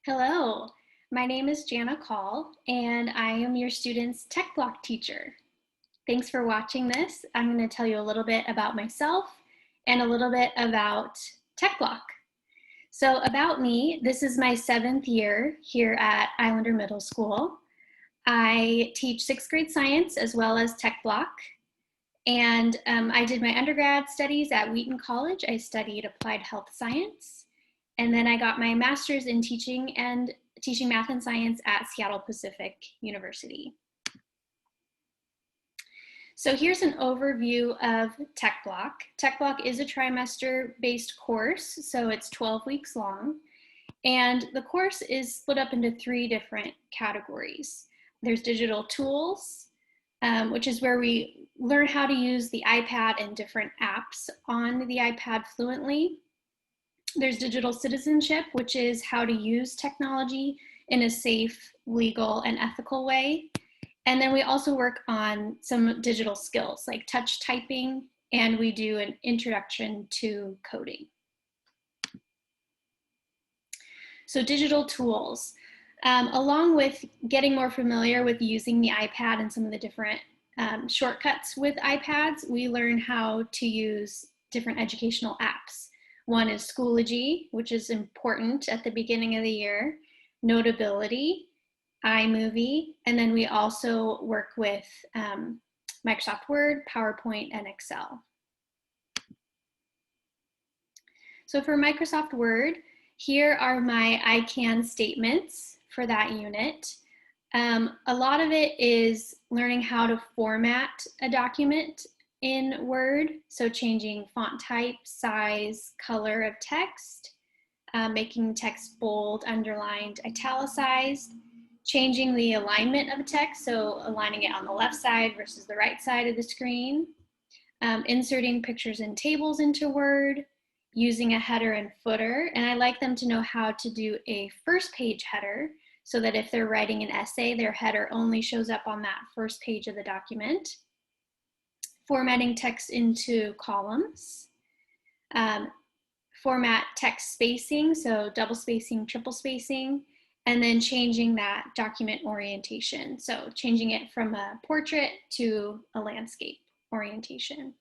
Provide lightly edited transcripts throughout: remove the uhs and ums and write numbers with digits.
Hello, my name is Jana Call, and I am your student's tech block teacher. Thanks for watching this. I'm going to tell you a little bit about myself and a little bit about tech block. So about me, this is my 7th year here at Islander Middle School. I teach 6th grade science as well as tech block. And I did my undergrad studies at Wheaton College. I studied applied health science. And then I got my master's in teaching math and science at Seattle Pacific University. So here's an overview of Tech Block. Tech Block is a trimester-based course, so it's 12 weeks long. And the course is split up into 3 different categories. There's digital tools, which is where we learn how to use the iPad and different apps on the iPad fluently. There's digital citizenship, which is how to use technology in a safe, legal, and ethical way. And then we also work on some digital skills like touch typing, and we do an introduction to coding. So digital tools. Along with getting more familiar with using the iPad and some of the different shortcuts with iPads, we learn how to use different educational apps. One is Schoology, which is important at the beginning of the year, Notability, iMovie, and then we also work with Microsoft Word, PowerPoint, and Excel. So for Microsoft Word, here are my I can statements for that unit. A lot of it is learning how to format a document in Word, so changing font type, size, color of text, making text bold, underlined, italicized, changing the alignment of a text, so aligning it on the left side versus the right side of the screen, inserting pictures and tables into Word, using a header and footer, and I like them to know how to do a first page header so that if they're writing an essay, their header only shows up on that first page of the document. Formatting text into columns, format text spacing, so double spacing, triple spacing, and then changing that document orientation. So changing it from a portrait to a landscape orientation.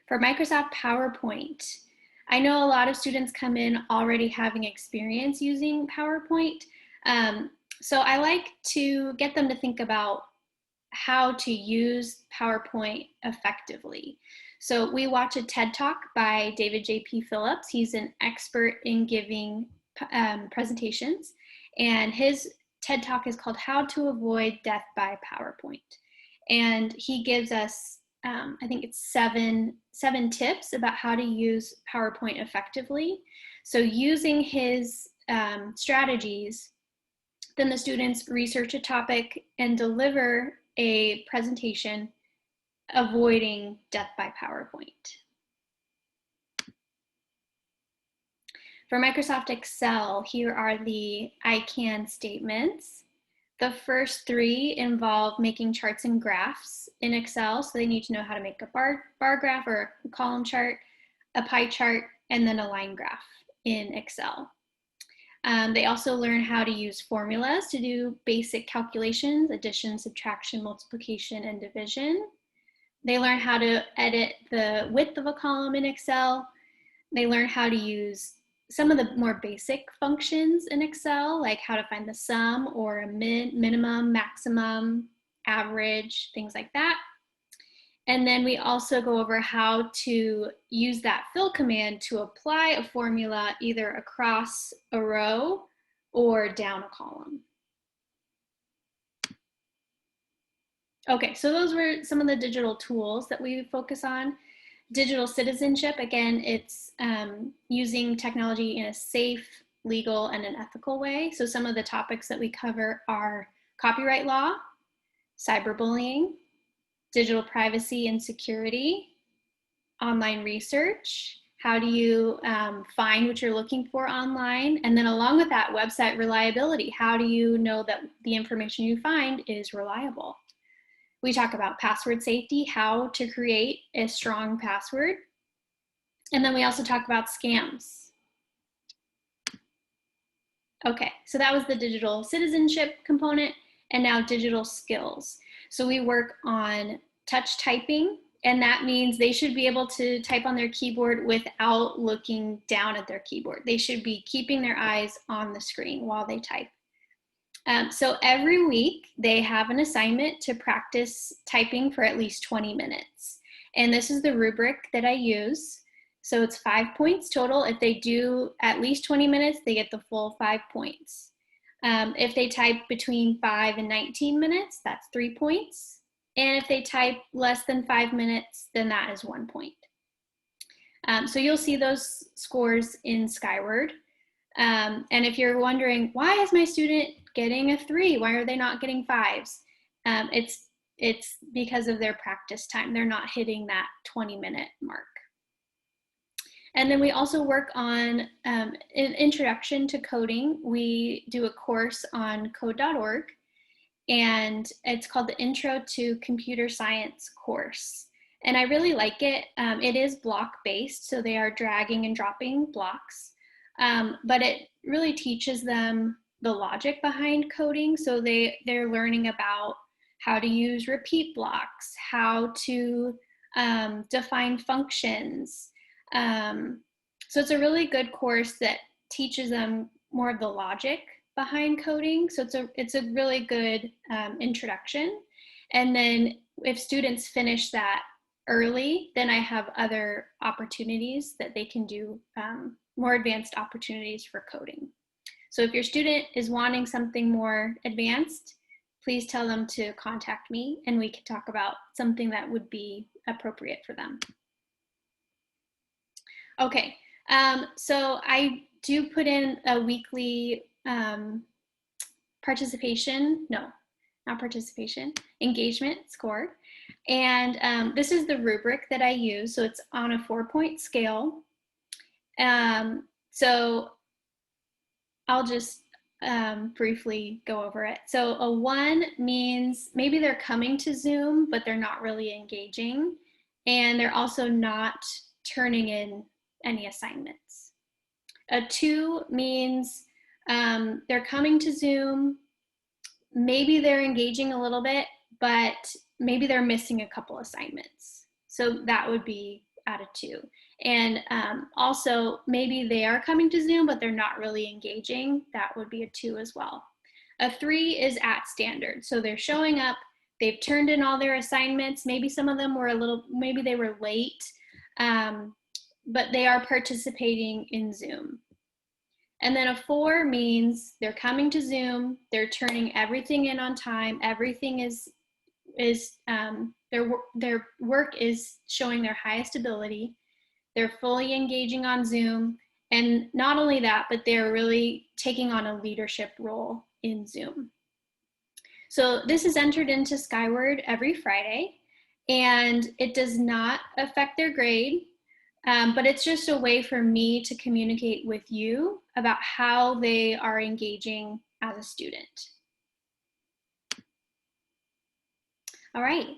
For Microsoft PowerPoint, I know a lot of students come in already having experience using PowerPoint. So I like to get them to think about how to use PowerPoint effectively. So we watch a TED Talk by David J.P. Phillips. He's an expert in giving presentations, and his TED Talk is called How to Avoid Death by PowerPoint. And he gives us, I think it's seven tips about how to use PowerPoint effectively. So using his strategies, then the students research a topic and deliver a presentation avoiding death by PowerPoint. For Microsoft Excel, here are the I can statements. The first 3 involve making charts and graphs in Excel, so they need to know how to make a bar graph or a column chart, a pie chart, and then a line graph in Excel. They also learn how to use formulas to do basic calculations, addition, subtraction, multiplication, and division. They learn how to edit the width of a column in Excel. They learn how to use some of the more basic functions in Excel, like how to find the sum or a minimum, maximum, average, things like that. And then we also go over how to use that fill command to apply a formula either across a row or down a column. Okay, so those were some of the digital tools that we focus on. Digital citizenship, again, it's using technology in a safe, legal, and an ethical way. So some of the topics that we cover are copyright law, cyberbullying, digital privacy and security, online research, how do you find what you're looking for online, and then along with that, website reliability. How do you know that the information you find is reliable? We talk about password safety, how to create a strong password, and then we also talk about scams. Okay, so that was the digital citizenship component, and now digital skills. So we work on touch typing, and that means they should be able to type on their keyboard without looking down at their keyboard. They should be keeping their eyes on the screen while they type. So every week they have an assignment to practice typing for at least 20 minutes. And this is the rubric that I use. So it's 5 points total. If they do at least 20 minutes, they get the full 5 points. If they type between 5 and 19 minutes, that's 3 points. And if they type less than 5 minutes, then that is 1 point. So you'll see those scores in Skyward. And if you're wondering, why is my student getting a 3? Why are they not getting 5s? It's because of their practice time. They're not hitting that 20-minute mark. And then we also work on an introduction to coding. We do a course on code.org, and it's called the Intro to Computer Science course. And I really like it. It is block-based, so they are dragging and dropping blocks. But it really teaches them the logic behind coding. So they're learning about how to use repeat blocks, how to define functions. So it's a really good course that teaches them more of the logic behind coding. So it's a really good introduction. And then if students finish that early, then I have other opportunities that they can do, more advanced opportunities for coding. So if your student is wanting something more advanced, please tell them to contact me and we can talk about something that would be appropriate for them. Okay, so I do put in a weekly engagement score. And this is the rubric that I use. So it's on a 4-point scale. So I'll just briefly go over it. So a 1 means maybe they're coming to Zoom, but they're not really engaging. And they're also not turning in any assignments. A 2 means they're coming to Zoom, maybe they're engaging a little bit, but maybe they're missing a couple assignments. So that would be at a 2. And also maybe they are coming to Zoom, but they're not really engaging. That would be a 2 as well. A 3 is at standard. So they're showing up, they've turned in all their assignments. Maybe some of them were maybe they were late, but they are participating in Zoom. And then a 4 means they're coming to Zoom, they're turning everything in on time, everything is their work is showing their highest ability, they're fully engaging on Zoom, and not only that, but they're really taking on a leadership role in Zoom. So this is entered into Skyward every Friday, and it does not affect their grade. But it's just a way for me to communicate with you about how they are engaging as a student. All right,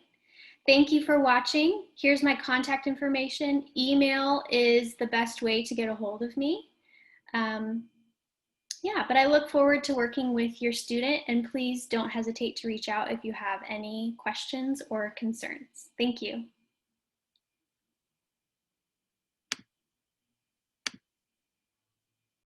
thank you for watching. Here's my contact information. Email is the best way to get a hold of me. Yeah, but I look forward to working with your student, and please don't hesitate to reach out if you have any questions or concerns. Thank you.